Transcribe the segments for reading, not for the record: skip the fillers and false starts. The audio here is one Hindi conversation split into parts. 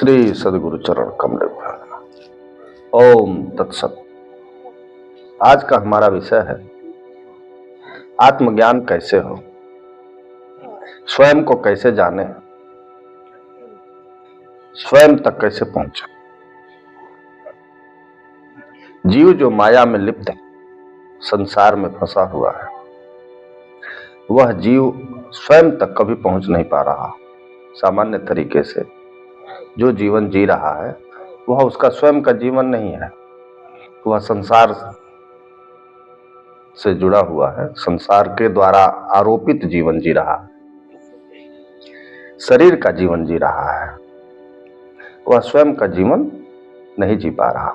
श्री सदगुरु चरण कमल में। ओम तत्सत। आज का हमारा विषय है आत्मज्ञान कैसे हो, स्वयं को कैसे जाने, स्वयं तक कैसे पहुंचे। जीव जो माया में लिप्त है, संसार में फंसा हुआ है, वह जीव स्वयं तक कभी पहुंच नहीं पा रहा। सामान्य तरीके से जो जीवन जी रहा है वह उसका स्वयं का जीवन नहीं है, वह संसार से जुड़ा हुआ है, संसार के द्वारा आरोपित जीवन जी रहा है, शरीर का जीवन जी रहा है, वह स्वयं का जीवन नहीं जी पा रहा।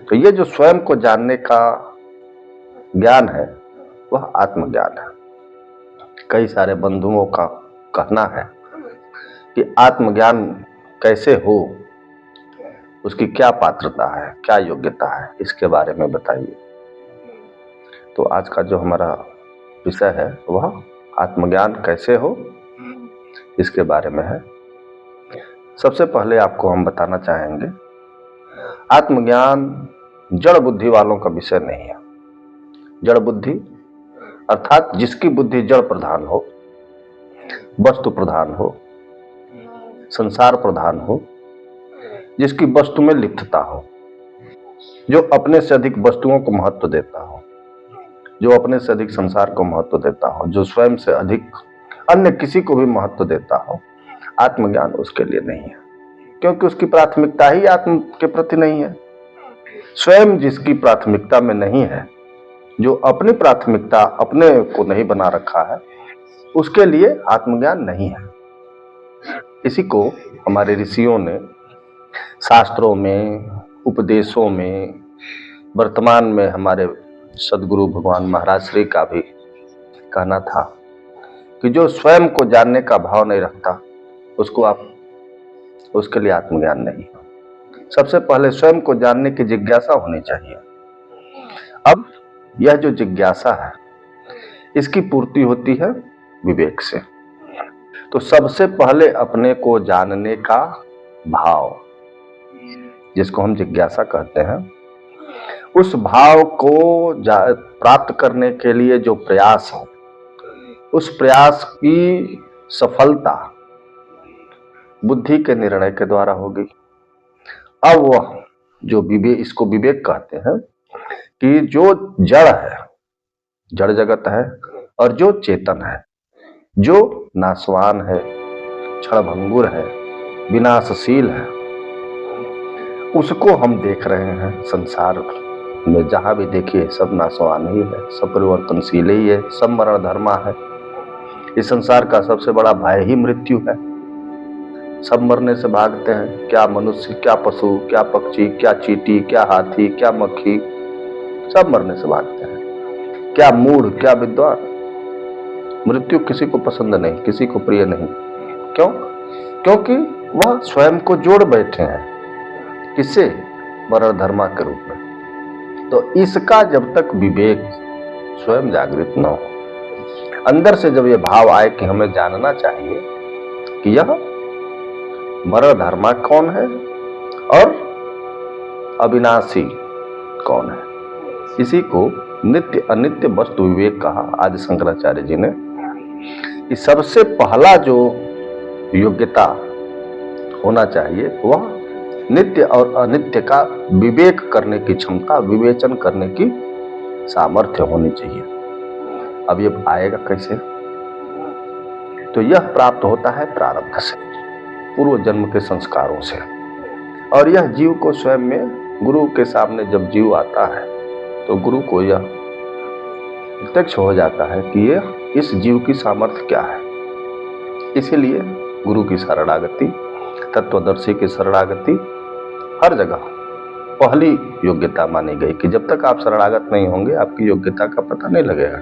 तो ये जो स्वयं को जानने का ज्ञान है वह आत्मज्ञान है। कई सारे बंधुओं का कहना है कि आत्मज्ञान कैसे हो, उसकी क्या पात्रता है, क्या योग्यता है, इसके बारे में बताइए। तो आज का जो हमारा विषय है वह आत्मज्ञान कैसे हो इसके बारे में है। सबसे पहले आपको हम बताना चाहेंगे, आत्मज्ञान जड़ बुद्धि वालों का विषय नहीं है। जड़ बुद्धि अर्थात जिसकी बुद्धि जड़ प्रधान हो, वस्तु प्रधान हो, संसार प्रधान हो, जिसकी वस्तु में लिप्तता हो, जो अपने से अधिक वस्तुओं को महत्व देता हो, जो अपने से अधिक संसार को महत्व देता हो, जो स्वयं से अधिक अन्य किसी को भी महत्व देता हो, आत्मज्ञान उसके लिए नहीं है, क्योंकि उसकी प्राथमिकता ही आत्म के प्रति नहीं है। स्वयं जिसकी प्राथमिकता में नहीं है, जो अपनी प्राथमिकता अपने को नहीं बना रखा है, उसके लिए आत्मज्ञान नहीं है। इसी को हमारे ऋषियों ने शास्त्रों में, उपदेशों में, वर्तमान में हमारे सदगुरु भगवान महाराज श्री का भी कहना था कि जो स्वयं को जानने का भाव नहीं रखता उसके लिए आत्मज्ञान नहीं है। सबसे पहले स्वयं को जानने की जिज्ञासा होनी चाहिए। अब यह जो जिज्ञासा है इसकी पूर्ति होती है विवेक से। तो सबसे पहले अपने को जानने का भाव, जिसको हम जिज्ञासा कहते हैं, उस भाव को प्राप्त करने के लिए जो प्रयास हो, उस प्रयास की सफलता बुद्धि के निर्णय के द्वारा होगी। अब वह जो विवेक, इसको विवेक कहते हैं, कि जो जड़ है, जड़ जगत है, और जो चेतन है, जो नाशवान है, क्षणभंगुर है, विनाशशील है, उसको हम देख रहे हैं। संसार में जहां भी देखिए सब नाशवान ही है, सब परिवर्तनशील ही है, सब मरण धर्मा है। इस संसार का सबसे बड़ा भय ही मृत्यु है। सब मरने से भागते हैं, क्या मनुष्य, क्या पशु, क्या पक्षी, क्या चींटी, क्या हाथी, क्या मक्खी, सब मरने से भागते हैं। क्या मूढ़, क्या विद्वान। मृत्यु किसी को पसंद नहीं, किसी को प्रिय नहीं। क्यों? क्योंकि वह स्वयं को जोड़ बैठे हैं। किससे? मरण धर्मा के रूप में। तो इसका जब तक विवेक स्वयं जागृत न हो, अंदर से जब यह भाव आए कि हमें जानना चाहिए कि यह मरण धर्मा कौन है और अविनाशी कौन है, इसी को नित्य अनित्य वस्तु विवेक कहा आदि शंकराचार्य जी ने। कि सबसे पहला जो योग्यता होना चाहिए वह नित्य और अनित्य का विवेक करने की क्षमता, विवेचन करने की सामर्थ्य होनी चाहिए। अब ये आएगा कैसे? तो यह प्राप्त होता है प्रारब्ध से, पूर्व जन्म के संस्कारों से। और यह जीव को स्वयं में, गुरु के सामने जब जीव आता है तो गुरु को यह प्रत्यक्ष हो जाता है कि यह इस जीव की सामर्थ्य क्या है। इसीलिए गुरु की शरणागति, तत्वदर्शी की शरणागति हर जगह पहली योग्यता मानी गई, कि जब तक आप शरणागत नहीं होंगे आपकी योग्यता का पता नहीं लगेगा।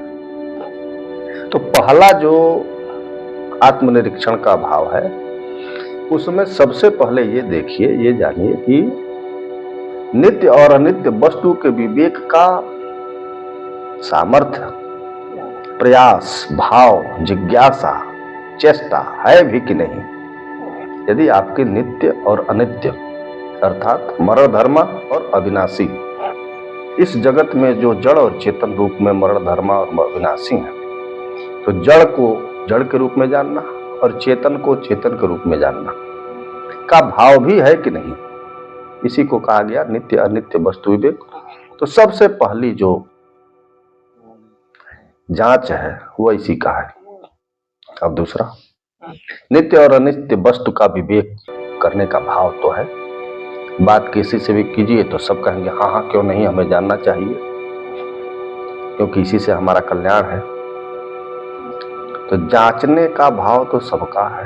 तो पहला जो आत्मनिरीक्षण का भाव है, उसमें सबसे पहले ये देखिए, ये जानिए कि नित्य और अनित्य वस्तु के विवेक का सामर्थ्य, प्रयास, भाव, जिज्ञासा, चेष्टा है भी कि नहीं। यदि आपके नित्य और अनित्य अर्थात मरण धर्म और अविनाशी, इस जगत में जो जड़ और चेतन रूप में मरण धर्म और अविनाशी है, तो जड़ को जड़ के रूप में जानना और चेतन को चेतन के रूप में जानना का भाव भी है कि नहीं, इसी को कहा गया नित्य अनित्य वस्तु विवेक। तो सबसे पहली जो जांच है वो इसी का है। अब दूसरा, नित्य और अनित्य वस्तु का विवेक करने का भाव तो है, बात किसी से भी कीजिए तो सब कहेंगे हाँ हाँ क्यों नहीं, हमें जानना चाहिए क्योंकि इसी से हमारा कल्याण है। तो जांचने का भाव तो सबका है,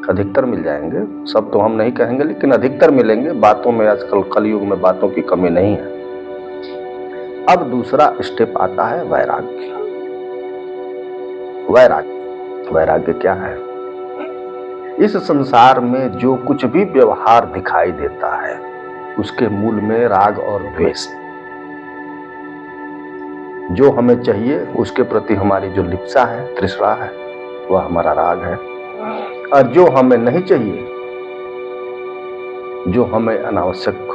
अधिकतर मिल जाएंगे, सब तो हम नहीं कहेंगे लेकिन अधिकतर मिलेंगे। बातों में आजकल कलयुग में बातों की कमी नहीं है। अब दूसरा स्टेप आता है वैराग्य। वैराग्य, वैराग्य क्या है? इस संसार में जो कुछ भी व्यवहार दिखाई देता है उसके मूल में राग और द्वेष, जो हमें चाहिए उसके प्रति हमारी जो लिप्सा है, तृष्णा है, वह हमारा राग है। और जो हमें नहीं चाहिए, जो हमें अनावश्यक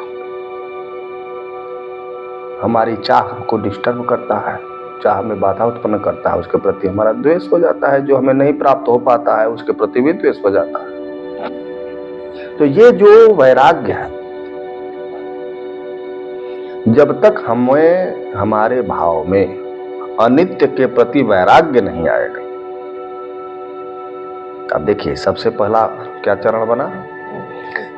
हमारी चाह को डिस्टर्ब करता है, चाह में बाधा उत्पन्न करता है, उसके प्रति हमारा द्वेष हो जाता है। जो हमें नहीं प्राप्त हो पाता है उसके प्रति भी द्वेष हो जाता है। तो ये जो वैराग्य है, जब तक हमें हमारे भाव में अनित्य के प्रति वैराग्य नहीं आएगा। अब देखिए, सबसे पहला क्या चरण बना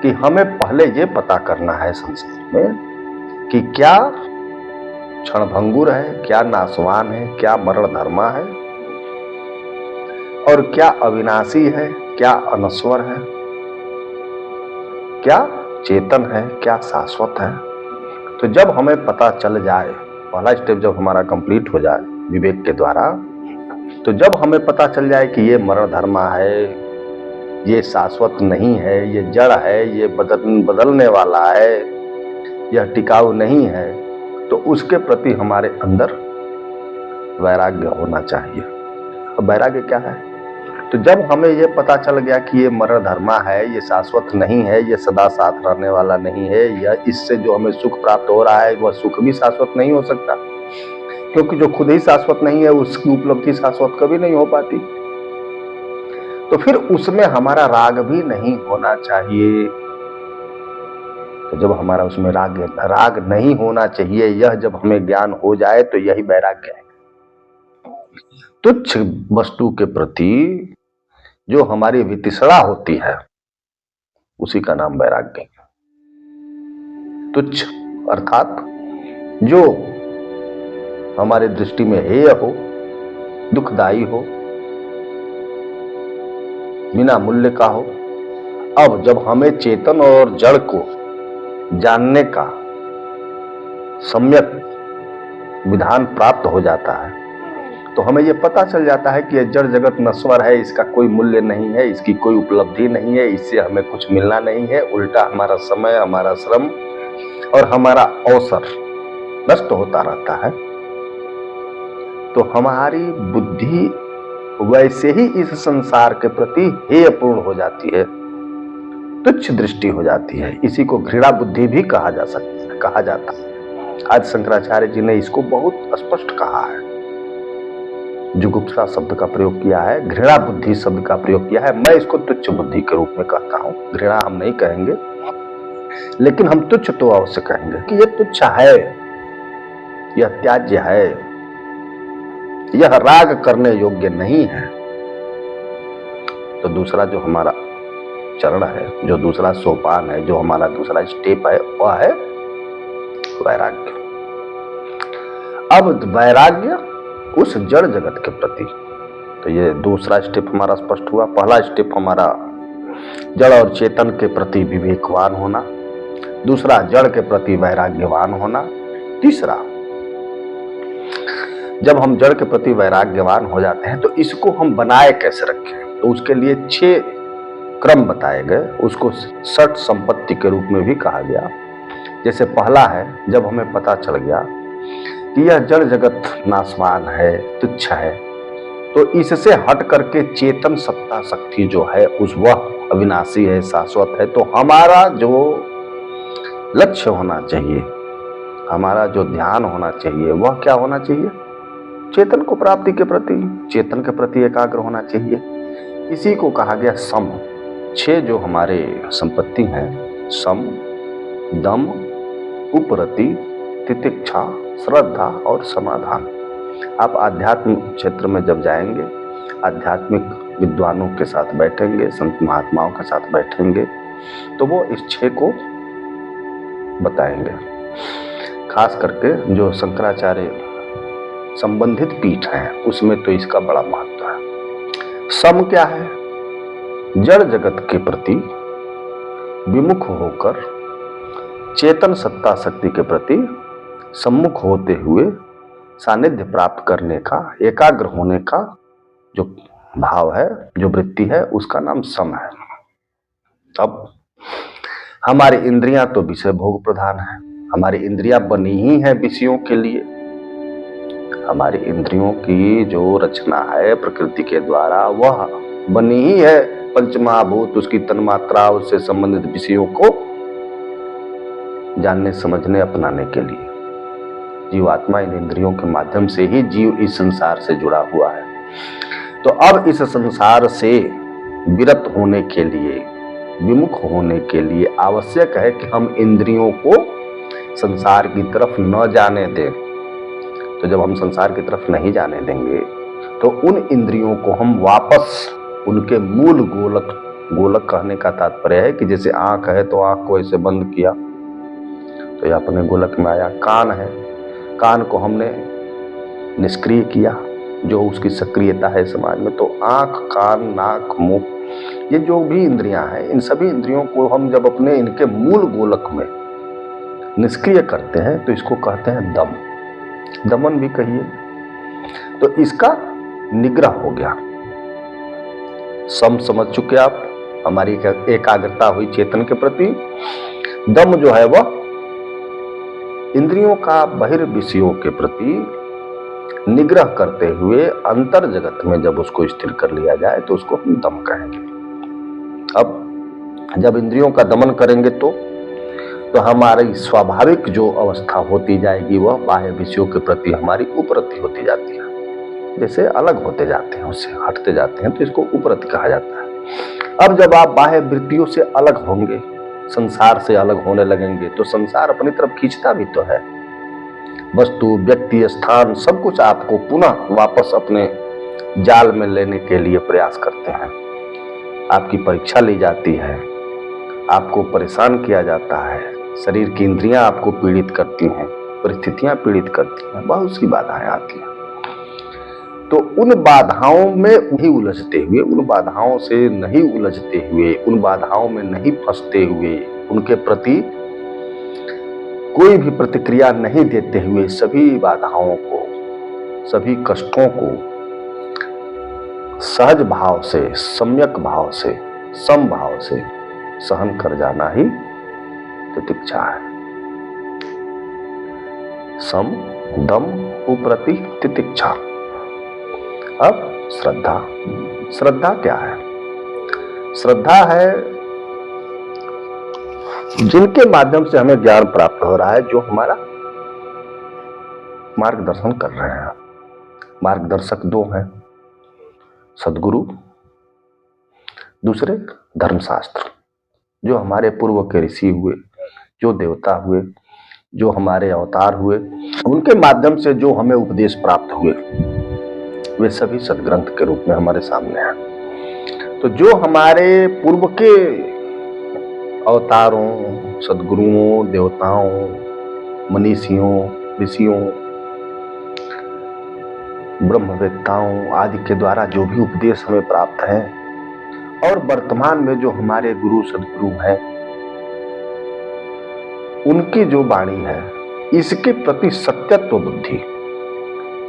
कि हमें पहले ये पता करना है संसार में कि क्या क्षणभंगुर है, क्या नाशवान है, क्या मरण धर्मा है, और क्या अविनाशी है, क्या अनश्वर है, क्या चेतन है, क्या शाश्वत है। तो जब हमें पता चल जाए, पहला स्टेप जब हमारा कंप्लीट हो जाए विवेक के द्वारा, तो जब हमें पता चल जाए कि ये मरण धर्मा है, ये शाश्वत नहीं है, ये जड़ है, ये बदलने वाला है, यह टिकाऊ नहीं है, तो उसके प्रति हमारे अंदर वैराग्य होना चाहिए। अब वैराग्य क्या है? तो जब हमें ये पता चल गया कि ये मरण धर्मा है, ये शाश्वत नहीं है, ये सदा साथ रहने वाला नहीं है, या इससे जो हमें सुख प्राप्त हो रहा है वह सुख भी शाश्वत नहीं हो सकता, क्योंकि जो खुद ही शाश्वत नहीं है उसकी उपलब्धि शाश्वत कभी नहीं हो पाती। तो फिर उसमें हमारा राग भी नहीं होना चाहिए। तो जब हमारा उसमें राग नहीं होना चाहिए, यह जब हमें ज्ञान हो जाए तो यही वैराग्य है। तुच्छ वस्तु के प्रति जो हमारी वितृष्णा होती है उसी का नाम वैराग्य है। तुच्छ अर्थात जो हमारे दृष्टि में हेय हो, दुखदायी हो, बिना मूल्य का हो। अब जब हमें चेतन और जड़ को जानने का सम्यक विधान प्राप्त हो जाता है तो हमें यह पता चल जाता है कि यह जड़ जगत नश्वर है, इसका कोई मूल्य नहीं है, इसकी कोई उपलब्धि नहीं है, इससे हमें कुछ मिलना नहीं है, उल्टा हमारा समय, हमारा श्रम और हमारा अवसर नष्ट होता रहता है। तो हमारी बुद्धि वैसे ही इस संसार के प्रति हेयपूर्ण हो जाती है, तुच्छ दृष्टि हो जाती है। इसी को घृणा बुद्धि भी कहा जाता है। आज शंकराचार्य जी ने इसको बहुत स्पष्ट कहा है, जुगुप्सा शब्द का प्रयोग किया है, घृणा बुद्धि शब्द का प्रयोग किया है। मैं इसको तुच्छ बुद्धि के रूप में कहता हूं, घृणा हम नहीं कहेंगे, लेकिन हम तुच्छ तो अवश्य कहेंगे कि यह तुच्छ है, यह त्याज्य है, यह राग करने योग्य नहीं है। तो दूसरा जो हमारा चरण है, जो दूसरा सोपान है, जो हमारा दूसरा स्टेप है, वह है वैराग्य। अब वैराग्य उस जड़ जगत के प्रति, तो ये दूसरा स्टेप हमारा स्पष्ट हुआ। पहला स्टेप हमारा जड़ और चेतन के प्रति विवेकवान होना, दूसरा जड़ के प्रति वैराग्यवान होना, तीसरा जब हम जड़ के प्रति वैराग्यवान हो जाते हैं तो इसको हम बनाए कैसे रखें, तो उसके लिए 6 क्रम बताए गए। उसको षट संपत्ति के रूप में भी कहा गया। जैसे पहला है, जब हमें पता चल गया कि यह जड़ जगत नाशवान है, तुच्छ है, तो इससे हट करके चेतन सत्ता शक्ति जो है उस वह अविनाशी है, शाश्वत है। तो हमारा जो लक्ष्य होना चाहिए, हमारा जो ध्यान होना चाहिए, वह क्या होना चाहिए? चेतन को प्राप्ति के प्रति, चेतन के प्रति एकाग्र होना चाहिए। इसी को कहा गया सम। 6 जो हमारे संपत्ति हैं, सम, दम, उपरति, तितिक्षा, श्रद्धा और समाधान। आप आध्यात्म क्षेत्र में जब जाएंगे, आध्यात्मिक विद्वानों के साथ बैठेंगे, संत महात्माओं के साथ बैठेंगे, तो वो इस 6 को बताएंगे। खास करके जो शंकराचार्य संबंधित पीठ है, उसमें तो इसका बड़ा महत्व है। सम क्या है? जड़ जगत के प्रति विमुख होकर चेतन सत्ता शक्ति के प्रति सम्मुख होते हुए सानिध्य प्राप्त करने का, एकाग्र होने का जो भाव है, जो वृत्ति है, उसका नाम सम है। अब हमारी इंद्रियां तो विषय भोग प्रधान है। हमारी इंद्रियां बनी ही है विषयों के लिए। हमारी इंद्रियों की जो रचना है प्रकृति के द्वारा, वह बनी ही है पंचमहाभूत, उसकी तन्मात्रा, उससे संबंधित विषयों को जानने, समझने, अपनाने के लिए। जीवात्मा इन इंद्रियों के माध्यम से ही जीव इस संसार से जुड़ा हुआ है। तो अब इस संसार से विरत होने के लिए, विमुख होने के लिए आवश्यक है कि हम इंद्रियों को संसार की तरफ न जाने दें। तो जब हम संसार की तरफ नहीं जाने देंगे, तो उन इंद्रियों को हम वापस उनके मूल गोलक, गोलक कहने का तात्पर्य है कि जैसे आंख है तो आंख को ऐसे बंद किया तो यह अपने गोलक में आया। कान है, कान को हमने निष्क्रिय किया, जो उसकी सक्रियता है समाज में। तो आंख, कान, नाक, मुख, ये जो भी इंद्रियां हैं, इन सभी इंद्रियों को हम जब अपने इनके मूल गोलक में निष्क्रिय करते हैं तो इसको कहते हैं दम, दमन भी कहिए। तो इसका निग्रह हो गया। सम समझ चुके आप, हमारी एकाग्रता हुई चेतन के प्रति। दम जो है वह इंद्रियों का बहिर्विषयों के प्रति निग्रह करते हुए अंतर जगत में जब उसको स्थिर कर लिया जाए तो उसको हम दम कहेंगे। अब जब इंद्रियों का दमन करेंगे तो हमारी स्वाभाविक जो अवस्था होती जाएगी, वह बाह्य विषयों के प्रति हमारी उपरति होती जाती है। जैसे अलग होते जाते हैं, उससे हटते जाते हैं, तो इसको उपरति कहा जाता है। अब जब आप बाह्य वृत्तियों से अलग होंगे, संसार से अलग होने लगेंगे, तो संसार अपनी तरफ खींचता भी तो है। वस्तु, व्यक्ति, स्थान, सब कुछ आपको पुनः वापस अपने जाल में लेने के लिए प्रयास करते हैं। आपकी परीक्षा ली जाती है, आपको परेशान किया जाता है, शरीर की इंद्रियां आपको पीड़ित करती हैं, परिस्थितियां पीड़ित करती हैं, बहुत सी बाधाएं आती हैं। तो उन बाधाओं में नहीं उलझते हुए, उन बाधाओं से नहीं उलझते हुए, उन बाधाओं में नहीं फंसते हुए, उनके प्रति कोई भी प्रतिक्रिया नहीं देते हुए, सभी बाधाओं को, सभी कष्टों को सहज भाव से, सम्यक भाव से, सम भाव से सहन कर जाना ही तितिक्षा है। सम, दम, उपरति, तितिक्षा। अब श्रद्धा। श्रद्धा क्या है? श्रद्धा है जिनके माध्यम से हमें ज्ञान प्राप्त हो रहा है, जो हमारा मार्गदर्शन कर रहे हैं। मार्गदर्शक 2 हैं, सद्गुरु, दूसरे धर्मशास्त्र। जो हमारे पूर्व के ऋषि हुए, जो देवता हुए, जो हमारे अवतार हुए, उनके माध्यम से जो हमें उपदेश प्राप्त हुए, वे सभी सदग्रंथ के रूप में हमारे सामने हैं। तो जो हमारे पूर्व के अवतारों, सदगुरुओं, देवताओं, मनीषियों, ऋषियों, ब्रह्मवेत्ताओं आदि के द्वारा जो भी उपदेश हमें प्राप्त है, और वर्तमान में जो हमारे गुरु सदगुरु हैं, उनकी जो वाणी है, इसके प्रति सत्यत्व बुद्धि,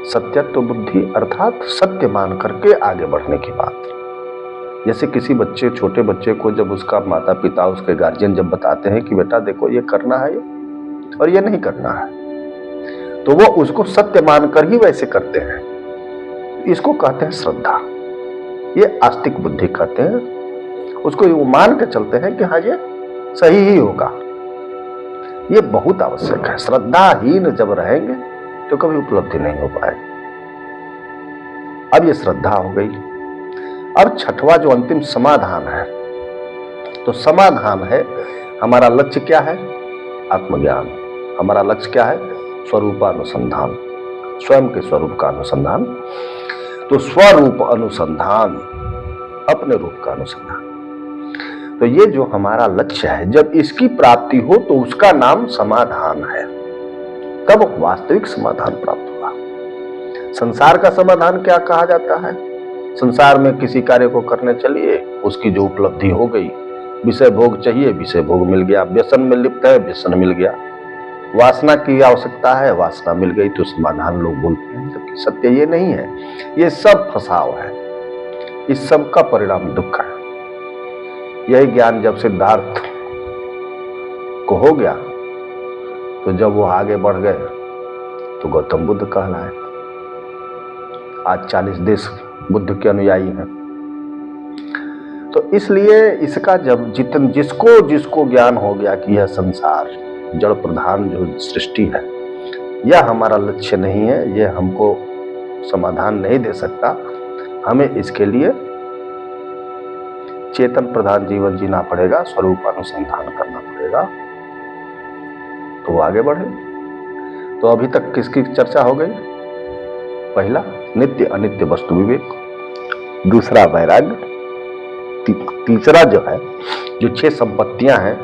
सत्यत्व बुद्धि अर्थात सत्य मान करके आगे बढ़ने की बात। जैसे किसी बच्चे, छोटे बच्चे को जब उसका माता पिता, उसके गार्जियन जब बताते हैं कि बेटा देखो ये करना है और ये नहीं करना है, तो वो उसको सत्य मानकर ही वैसे करते हैं। इसको कहते हैं श्रद्धा। ये आस्तिक बुद्धि कहते हैं। उसको वो मान के चलते हैं कि हाँ ये सही ही होगा। ये बहुत आवश्यक है। श्रद्धाहीन जब रहेंगे तो कभी उपलब्धि नहीं हो पाएगी। अब ये श्रद्धा हो गई। अब छठवां जो अंतिम समाधान है, तो समाधान है हमारा लक्ष्य क्या है? आत्मज्ञान। हमारा लक्ष्य क्या है? स्वरूपानुसंधान, स्वयं के स्वरूप का अनुसंधान। तो स्वरूप अनुसंधान, अपने रूप का अनुसंधान। तो ये जो हमारा लक्ष्य है, जब इसकी प्राप्ति हो तो उसका नाम समाधान है। तब वास्तविक समाधान प्राप्त होगा। संसार का समाधान क्या कहा जाता है? संसार में किसी कार्य को करने चलिए, उसकी जो उपलब्धि हो गई, विषय भोग चाहिए, विषय भोग मिल गया, व्यसन में लिप्त है, व्यसन मिल गया, वासना की आवश्यकता है, वासना मिल गई, तो समाधान लोग बोलते हैं। जबकि सत्य ये नहीं है, ये सब फसाव है। इस सब का परिणाम दुख है। यही ज्ञान जब सिद्धार्थ को हो गया, तो जब वो आगे बढ़ गए तो गौतम बुद्ध कहलाए। आज 40 देश बुद्ध के अनुयायी हैं। तो इसलिए इसका जब जिसको ज्ञान हो गया कि यह संसार जड़ प्रधान जो सृष्टि है, यह हमारा लक्ष्य नहीं है, यह हमको समाधान नहीं दे सकता, हमें इसके लिए चेतन प्रधान जीवन जीना पड़ेगा, स्वरूप अनुसंधान करना पड़ेगा, तो वो आगे बढ़े। तो अभी तक किसकी चर्चा हो गई? पहला नित्य अनित्य वस्तु विवेक, दूसरा वैराग्य, तीसरा जो है, जो 6 संपत्तियां हैं,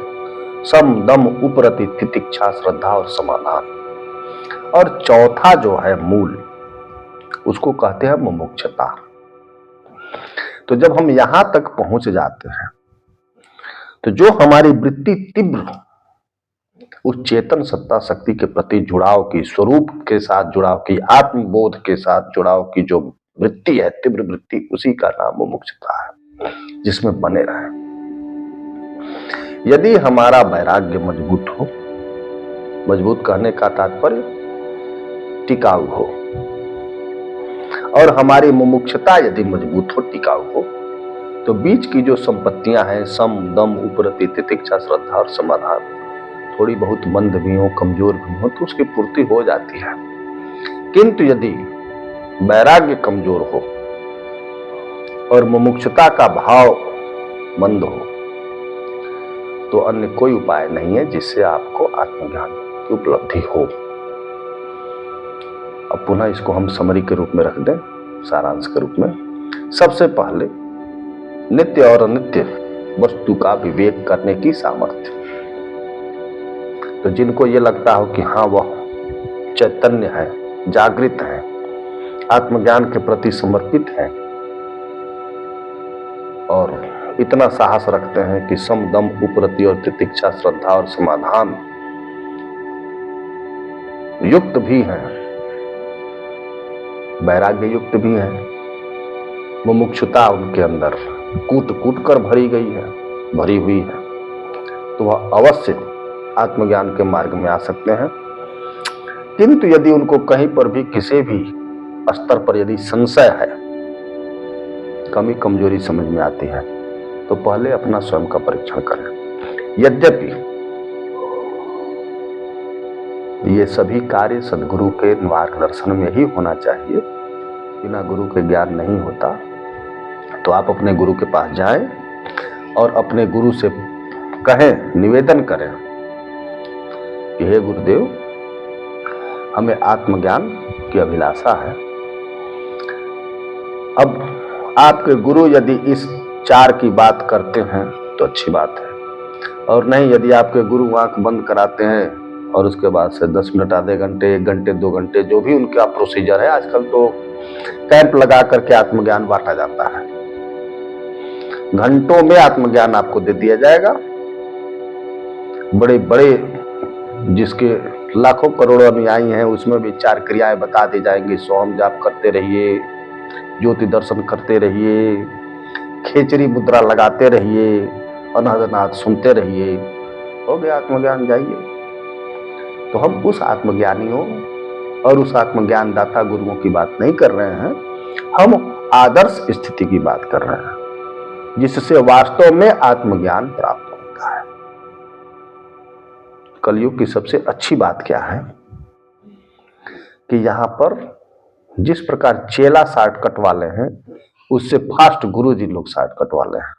सम दम उपरति तितिक्षा श्रद्धा और समाधान, और चौथा जो है मूल, उसको कहते हैं मुमुक्षुता। तो जब हम यहां तक पहुंच जाते हैं तो जो हमारी वृत्ति तीव्र उस चेतन सत्ता शक्ति के प्रति जुड़ाव की, स्वरूप के साथ जुड़ाव की, आत्मबोध के साथ जुड़ाव की जो वृत्ति है, तीव्र वृत्ति, उसी का नाम मुमुक्षुता है, जिसमें बने रहे। यदि हमारा वैराग्य मजबूत हो, मजबूत कहने का तात्पर्य टिकाऊ हो, और हमारी मुमुक्षुता यदि मजबूत हो, टिकाऊ हो, तो बीच की जो संपत्तियां हैं, सम दम उपरति तितिक्षा श्रद्धा और समाधान, थोड़ी बहुत मंद भी हो, कमजोर भी हो, तो उसकी पूर्ति हो जाती है। किंतु यदि वैराग्य कमजोर हो और मुमुक्षुता का भाव मंद हो, तो अन्य कोई उपाय नहीं है जिससे आपको आत्मज्ञान की उपलब्धि हो। अब पुनः इसको हम समरी के रूप में रख दें, सारांश के रूप में। सबसे पहले नित्य और अनित्य वस्तु का विवेक करने की सामर्थ्य। तो जिनको ये लगता हो कि हाँ वह चैतन्य है, जागृत है, आत्मज्ञान के प्रति समर्पित है, और इतना साहस रखते हैं कि सम दम उपरति और तितिक्षा श्रद्धा और समाधान युक्त भी हैं, वैराग्य युक्त भी है, मुमुक्षुता उनके अंदर कूट कूट कर भरी हुई है, तो वह अवश्य आत्मज्ञान के मार्ग में आ सकते हैं। किंतु यदि उनको कहीं पर भी किसी भी स्तर पर यदि संशय है, कमी कमजोरी समझ में आती है, तो पहले अपना स्वयं का परीक्षण करें। यद्यपि ये सभी कार्य सद्गुरु के मार्गदर्शन में ही होना चाहिए, बिना गुरु के ज्ञान नहीं होता। तो आप अपने गुरु के पास जाएं और अपने गुरु से कहें, निवेदन करें कि हे गुरुदेव, हमें आत्मज्ञान की अभिलाषा है। अब आपके गुरु यदि इस 4 की बात करते हैं तो अच्छी बात है, और नहीं यदि आपके गुरु आंख बंद कराते हैं और उसके बाद से 10 मिनट, आधे घंटे, 1 घंटे, 2 घंटे, जो भी उनका प्रोसीजर है, आजकल तो कैंप लगा करके आत्मज्ञान बांटा जाता है, घंटों में आत्मज्ञान आपको दे दिया जाएगा। बड़े बड़े जिसके लाखों करोड़ों अनुयायी हैं, उसमें भी 4 क्रियाएं बता दी जाएंगी। सोहम जाप करते रहिए, ज्योति दर्शन करते रहिए, खेचरी मुद्रा लगाते रहिए, अनाथ सुनते रहिए, हो गया आत्मज्ञान, जाइए। तो हम उस आत्मज्ञानियों और उस आत्मज्ञान दाता गुरुओं की बात नहीं कर रहे हैं, हम आदर्श स्थिति की बात कर रहे हैं। जिससे वास्तव में आत्मज्ञान प्राप्त होता है। कलयुग की सबसे अच्छी बात क्या है कि यहां पर जिस प्रकार चेला शॉर्टकट वाले हैं, उससे फास्ट गुरु जी लोग शॉर्टकट वाले हैं।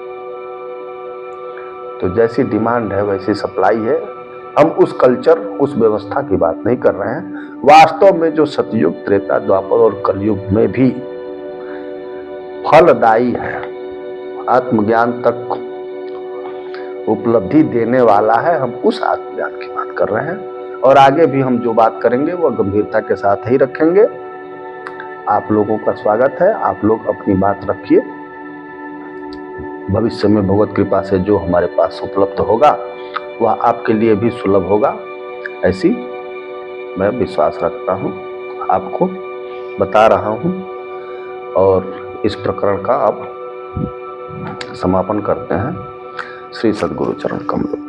तो जैसी डिमांड है वैसी सप्लाई है। हम उस कल्चर, उस व्यवस्था की बात नहीं कर रहे हैं। वास्तव में जो सतयुग, त्रेता, द्वापर और कलयुग में भी फलदायी है, आत्मज्ञान तक उपलब्धि देने वाला है, हम उस आत्मज्ञान की बात कर रहे हैं। और आगे भी हम जो बात करेंगे वह गंभीरता के साथ ही रखेंगे। आप लोगों का स्वागत है। आप लोग अपनी बात रखिए। भविष्य में भगवत कृपा से जो हमारे पास उपलब्ध होगा वह आपके लिए भी सुलभ होगा, ऐसी मैं विश्वास रखता हूं। आपको बता रहा हूं और इस प्रकरण का अब समापन करते हैं। श्री सद्गुरु चरण कमल।